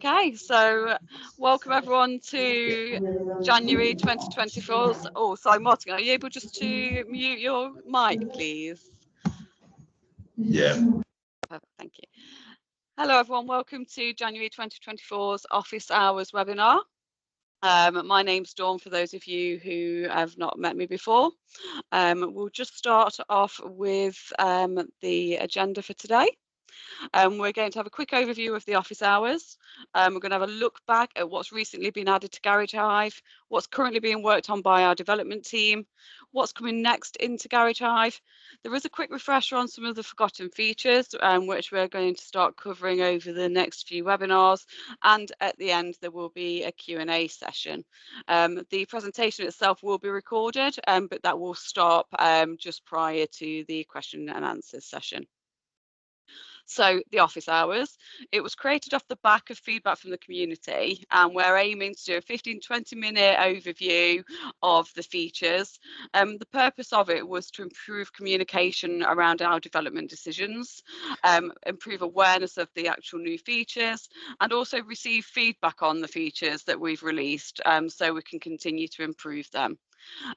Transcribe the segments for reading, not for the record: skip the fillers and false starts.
Okay, so welcome everyone to January 2024. Oh, sorry, Martin, are you able just to mute your mic, please? Yeah. Perfect, thank you. Hello everyone, welcome to January 2024's Office Hours webinar. My name's Dawn, for those of you who have not met me before. We'll just start off with the agenda for today. We're going to have a quick overview of the office hours. We're going to have a look back at what's recently been added to Garage Hive, what's currently being worked on by our development team, what's coming next into Garage Hive. There is a quick refresher on some of the forgotten features, which we're going to start covering over the next few webinars. And at the end, there will be a Q&A session. The presentation itself will be recorded, but that will stop just prior to the question and answers session. So the office hours, it was created off the back of feedback from the community, and we're aiming to do a 15-20 minute overview of the features. The purpose of it was to improve communication around our development decisions, improve awareness of the actual new features, and also receive feedback on the features that we've released, so we can continue to improve them.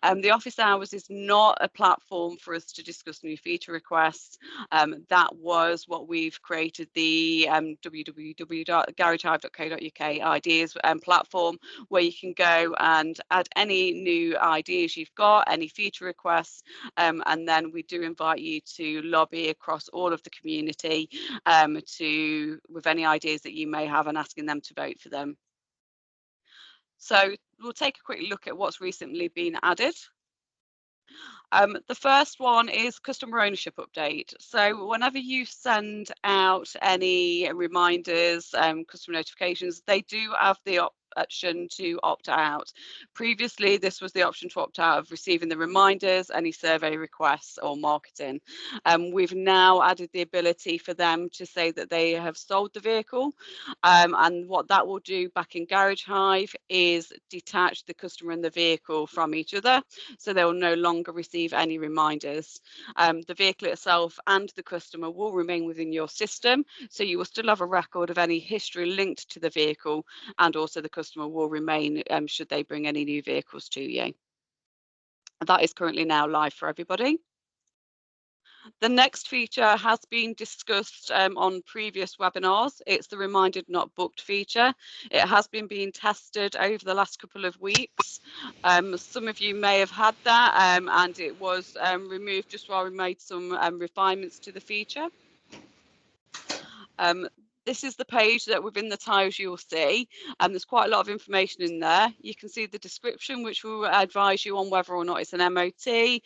The office hours is not a platform for us to discuss new feature requests. That was what we've created the www.garagehive.co.uk ideas platform, where you can go and add any new ideas you've got, any feature requests, and then we do invite you to lobby across all of the community with any ideas that you may have and asking them to vote for them. So we'll take a quick look at what's recently been added. The first one is customer ownership update. So whenever you send out any reminders, customer notifications, they do have the option to opt out. Previously, this was the option to opt out of receiving the reminders, any survey requests or marketing. We've now added the ability for them to say that they have sold the vehicle, and what that will do back in Garage Hive is detach the customer and the vehicle from each other, so they will no longer receive any reminders. The vehicle itself and the customer will remain within your system, so you will still have a record of any history linked to the vehicle, and also the customer will remain should they bring any new vehicles to you. That is currently now live for everybody. The next feature has been discussed on previous webinars. It's the reminded not booked feature. It has been being tested over the last couple of weeks. Some of you may have had that, and it was removed just while we made some refinements to the feature. This is the page that within the tiles you'll see, and there's quite a lot of information in there. You can see the description, which will advise you on whether or not it's an MOT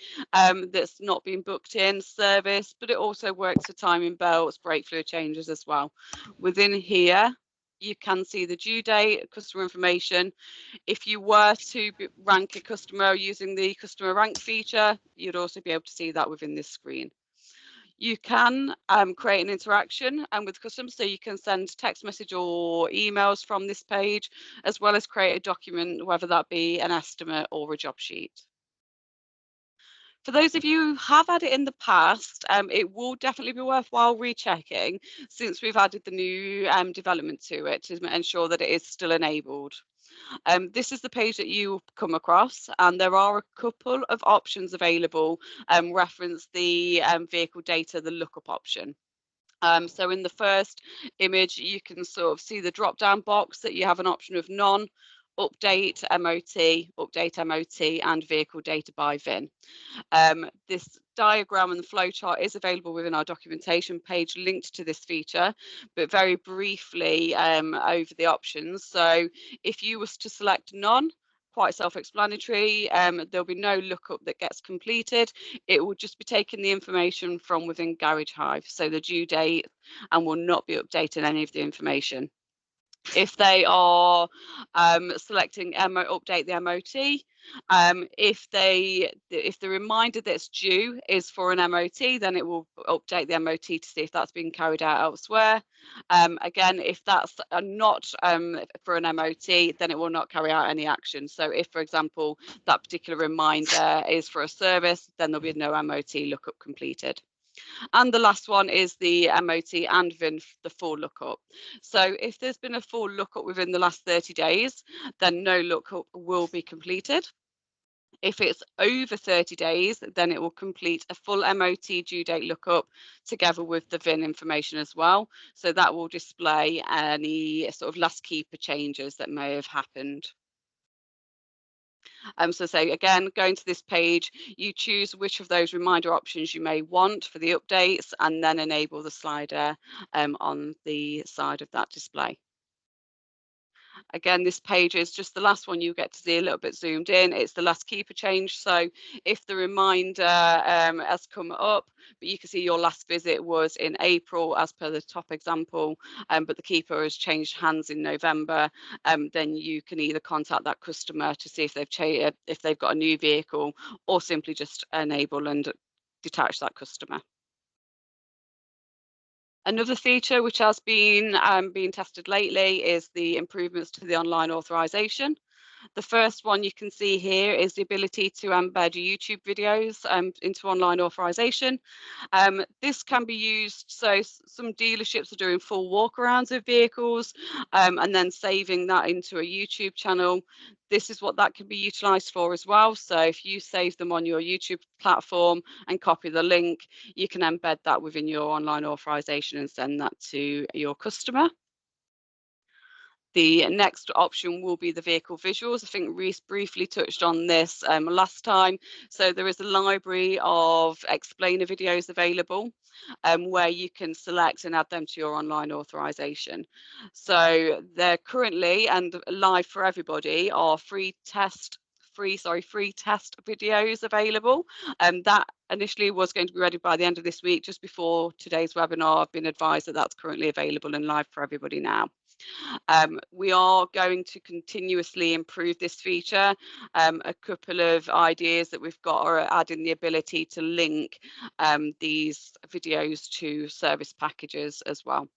that's not been booked in, service, but it also works for timing belts, brake fluid changes as well. Within here, you can see the due date, customer information. If you were to rank a customer using the customer rank feature, you'd also be able to see that within this screen. You can create an interaction with customers, so you can send text message or emails from this page, as well as create a document, whether that be an estimate or a job sheet. For those of you who have had it in the past, it will definitely be worthwhile rechecking, since we've added the new development to it to ensure that it is still enabled. This is the page that you come across, and there are a couple of options available. Reference the vehicle data, the lookup option. So in the first image, you can sort of see the drop down box that you have an option of none, update MOT, and vehicle data by VIN. This diagram and the flowchart is available within our documentation page linked to this feature, but very briefly over the options. So if you was to select none, quite self-explanatory, there'll be no lookup that gets completed. It will just be taking the information from within Garage Hive, so the due date, and will not be updating any of the information. If they are selecting update the MOT, if the reminder that's due is for an MOT, then it will update the MOT to see if that's been carried out elsewhere. Again, if that's not for an MOT, then it will not carry out any action. So if, for example, that particular reminder is for a service, then there'll be no MOT lookup completed. And the last one is the MOT and VIN, the full lookup. So if there's been a full lookup within the last 30 days, then no lookup will be completed. If it's over 30 days, then it will complete a full MOT due date lookup together with the VIN information as well. So that will display any sort of last keeper changes that may have happened. So say again, going to this page, you choose which of those reminder options you may want for the updates, and then enable the slider on the side of that display. Again, this page is just the last one you get to see a little bit zoomed in. It's the last keeper change. So if the reminder has come up, but you can see your last visit was in April as per the top example, but the keeper has changed hands in November, then you can either contact that customer to see if they've got a new vehicle, or simply just enable and detach that customer. Another feature which has been being tested lately is the improvements to the online authorization. The first one you can see here is the ability to embed YouTube videos into online authorization. This can be used, so some dealerships are doing full walkarounds of vehicles and then saving that into a YouTube channel. This is what that can be utilized for as well. So if you save them on your YouTube platform and copy the link, you can embed that within your online authorization and send that to your customer. The next option will be the vehicle visuals. I think Reese briefly touched on this last time. So there is a library of explainer videos available where you can select and add them to your online authorization. So they're currently and live for everybody are free test videos available. That initially was going to be ready by the end of this week. Just before today's webinar, I've been advised that that's currently available and live for everybody now. We are going to continuously improve this feature. A couple of ideas that we've got are adding the ability to link these videos to service packages as well.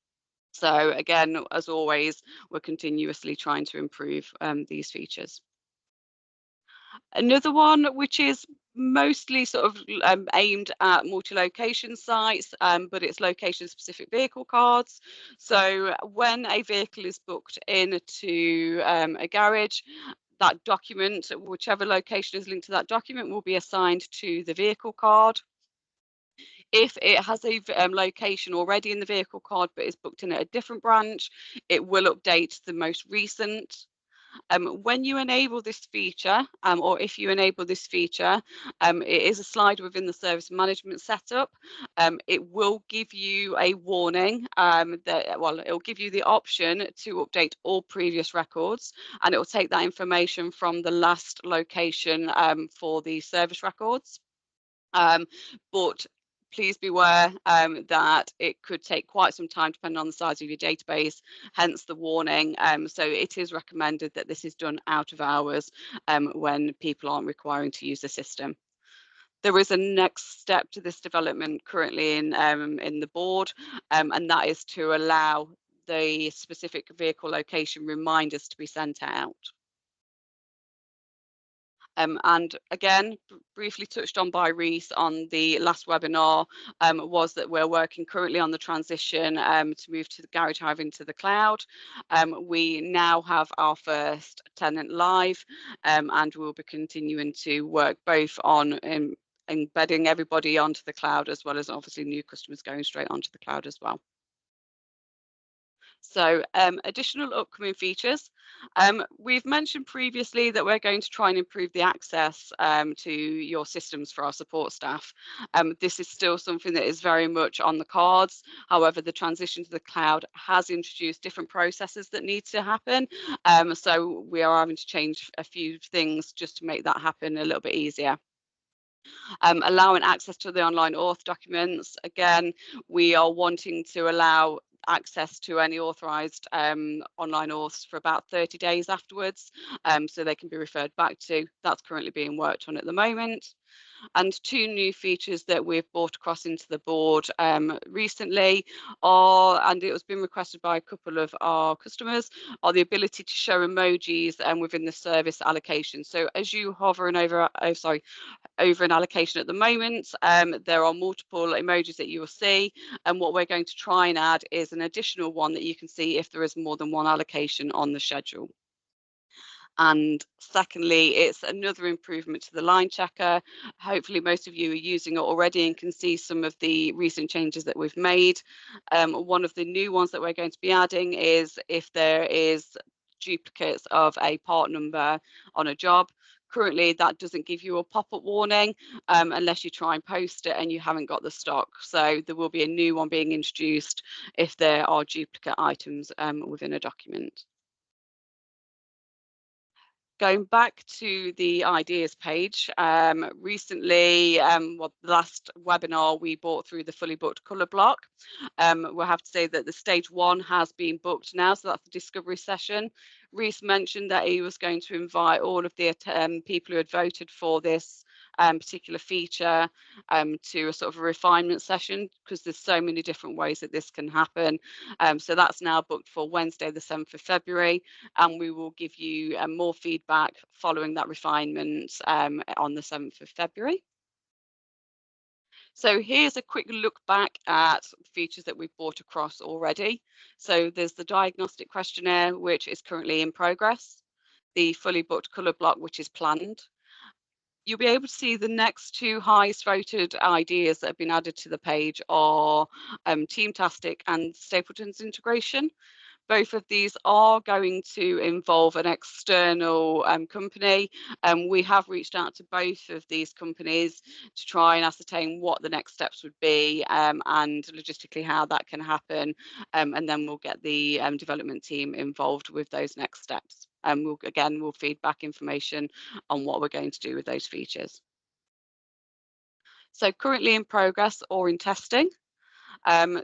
So again, as always, we're continuously trying to improve these features. Another one which is mostly sort of aimed at multi-location sites, but it's location-specific vehicle cards. So when a vehicle is booked into a garage, that document, whichever location is linked to that document, will be assigned to the vehicle card. If it has a location already in the vehicle card but is booked in at a different branch, it will update the most recent. When you enable this feature, or if you enable this feature, it is a slide within the service management setup. It will give you a warning it will give you the option to update all previous records, and it will take that information from the last location for the service records. But please beware that it could take quite some time depending on the size of your database, hence the warning. So it is recommended that this is done out of hours when people aren't requiring to use the system. There is a next step to this development currently in the board, and that is to allow the specific vehicle location reminders to be sent out. And again, briefly touched on by Reese on the last webinar, was that we're working currently on the transition to move to the Garage Hive into the cloud. We now have our first tenant live, and we'll be continuing to work both on embedding everybody onto the cloud, as well as obviously new customers going straight onto the cloud as well. So additional upcoming features. We've mentioned previously that we're going to try and improve the access to your systems for our support staff. This is still something that is very much on the cards. However, the transition to the cloud has introduced different processes that need to happen. So we are having to change a few things just to make that happen a little bit easier. Allowing access to the online auth documents. Again, we are wanting to allow access to any authorized online auths for about 30 days afterwards, so they can be referred back to. That's currently being worked on at the moment. And two new features that we've brought across into the board recently are, and it was been requested by a couple of our customers, are the ability to show emojis within the service allocation. So as you hover over an allocation at the moment, there are multiple emojis that you will see, and what we're going to try and add is an additional one that you can see if there is more than one allocation on the schedule. And secondly, it's another improvement to the line checker. Hopefully most of you are using it already and can see some of the recent changes that we've made. One of the new ones that we're going to be adding is if there is duplicates of a part number on a job. Currently, that doesn't give you a pop-up warning unless you try and post it and you haven't got the stock. So there will be a new one being introduced if there are duplicate items within a document. Going back to the ideas page, recently, the last webinar we brought through the fully booked colour block. We'll have to say that the stage 1 has been booked now, so that's the discovery session. Reese mentioned that he was going to invite all of the people who had voted for this particular feature to a sort of a refinement session, because there's so many different ways that this can happen. So that's now booked for Wednesday the 7th of February, and we will give you more feedback following that refinement on the 7th of February. So here's a quick look back at features that we've brought across already. So there's the diagnostic questionnaire, which is currently in progress, the fully booked colour block, which is planned. You'll be able to see the next two highest voted ideas that have been added to the page are Teamtastic and Stapleton's integration. Both of these are going to involve an external company. We have reached out to both of these companies to try and ascertain what the next steps would be and logistically how that can happen. And then we'll get the development team involved with those next steps. We'll feed back information on what we're going to do with those features. So currently in progress or in testing.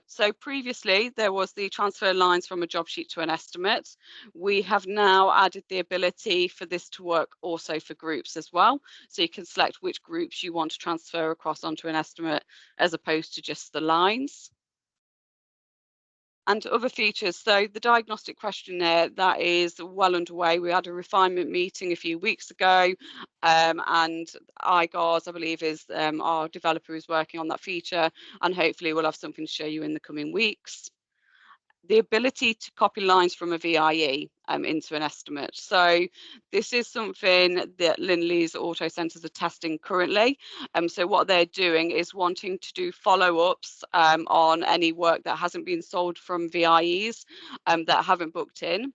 So previously there was the transfer lines from a job sheet to an estimate. We have now added the ability for this to work also for groups as well. So you can select which groups you want to transfer across onto an estimate as opposed to just the lines. And other features, so the diagnostic questionnaire, that is well underway. We had a refinement meeting a few weeks ago, and iGars, I believe, is our developer who's working on that feature, and hopefully we'll have something to show you in the coming weeks. The ability to copy lines from a VIE into an estimate. So this is something that Linley's auto centres are testing currently. So what they're doing is wanting to do follow-ups on any work that hasn't been sold from VIEs that haven't booked in.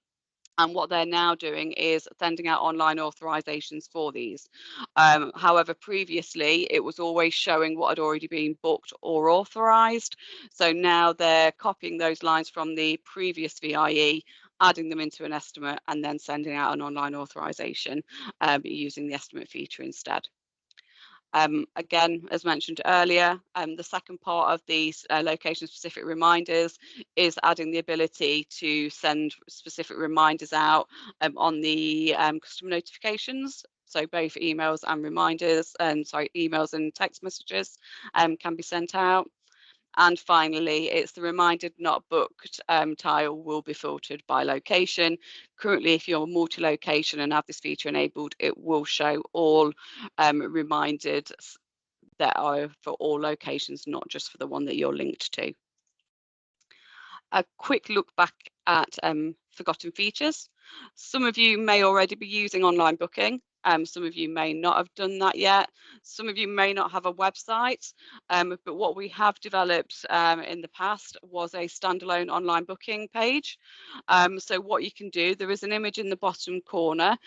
And what they're now doing is sending out online authorizations for these. However, previously it was always showing what had already been booked or authorized. So now they're copying those lines from the previous VIE, adding them into an estimate, and then sending out an online authorization using the estimate feature instead. Again, as mentioned earlier, the second part of these location-specific reminders is adding the ability to send specific reminders out on the customer notifications. So both emails and reminders, emails and text messages can be sent out. And finally, it's the reminded not booked tile will be filtered by location. Currently, if you're multi-location and have this feature enabled, it will show all reminded that are for all locations, not just for the one that you're linked to. A quick look back at forgotten features. Some of you may already be using online booking. Some of you may not have done that yet. Some of you may not have a website, but what we have developed in the past was a standalone online booking page. So what you can do, there is an image in the bottom corner,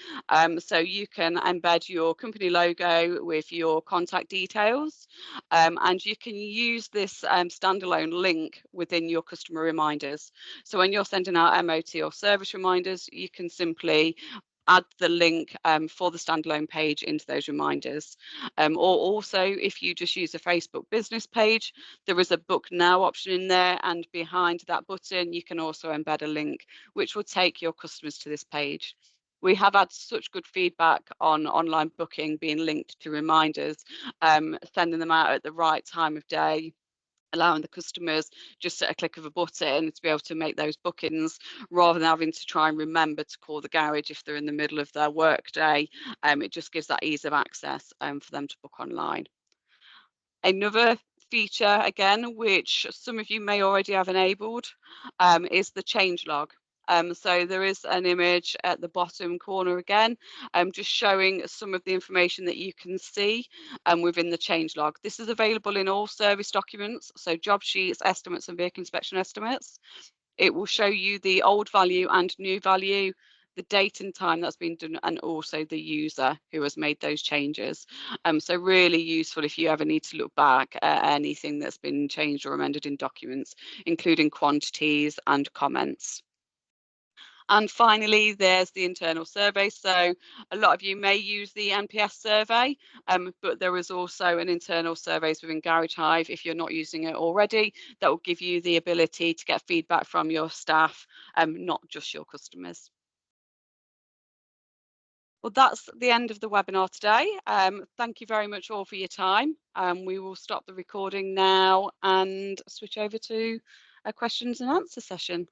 so you can embed your company logo with your contact details, and you can use this standalone link within your customer reminders. So when you're sending out MOT or service reminders, you can simply add the link for the standalone page into those reminders. Or also, if you just use a Facebook business page, there is a book now option in there, and behind that button you can also embed a link which will take your customers to this page. We have had such good feedback on online booking being linked to reminders, sending them out at the right time of day, allowing the customers just at a click of a button to be able to make those bookings rather than having to try and remember to call the garage if they're in the middle of their work day. It just gives that ease of access for them to book online. Another feature, again, which some of you may already have enabled, is the change log. So there is an image at the bottom corner again, just showing some of the information that you can see within the change log. This is available in all service documents, so job sheets, estimates and vehicle inspection estimates. It will show you the old value and new value, the date and time that's been done, and also the user who has made those changes. So really useful if you ever need to look back at anything that's been changed or amended in documents, including quantities and comments. And finally, there's the internal survey. So a lot of you may use the NPS survey, but there is also an internal surveys within Garage Hive, if you're not using it already, that will give you the ability to get feedback from your staff, not just your customers. Well, that's the end of the webinar today. Thank you very much all for your time. We will stop the recording now and switch over to a questions and answer session.